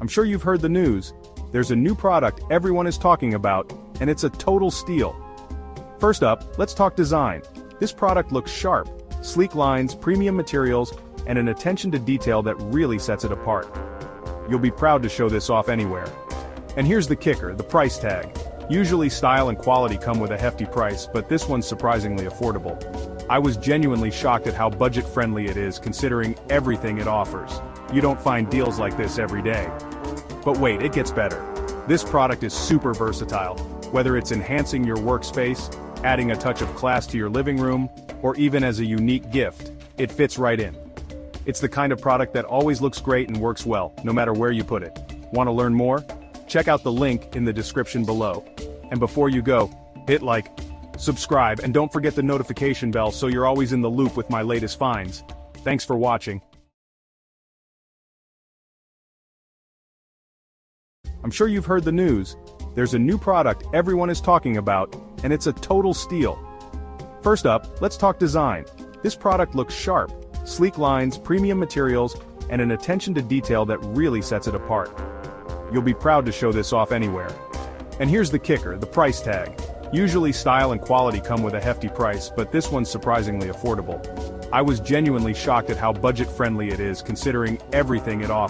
I'm sure you've heard the news. There's a new product everyone is talking about, and it's a total steal. First up, let's talk design. This product looks sharp, sleek lines, premium materials, and an attention to detail that really sets it apart. You'll be proud to show this off anywhere. And here's the kicker, the price tag. Usually style and quality come with a hefty price, but this one's surprisingly affordable. I was genuinely shocked at how budget-friendly it is considering everything it offers. You don't find deals like this every day. But wait, it gets better. This product is super versatile. Whether it's enhancing your workspace, adding a touch of class to your living room, or even as a unique gift, it fits right in. It's the kind of product that always looks great and works well, no matter where you put it. Want to learn more? Check out the link in the description below. And before you go, hit like, subscribe, and don't forget the notification bell so you're always in the loop with my latest finds. Thanks for watching. I'm sure you've heard the news. There's a new product everyone is talking about, and it's a total steal. First up, let's talk design. This product looks sharp, sleek lines, premium materials, and an attention to detail that really sets it apart. You'll be proud to show this off anywhere. And here's the kicker, the price tag. Usually style and quality come with a hefty price, but this one's surprisingly affordable. I was genuinely shocked at how budget-friendly it is considering everything it offers.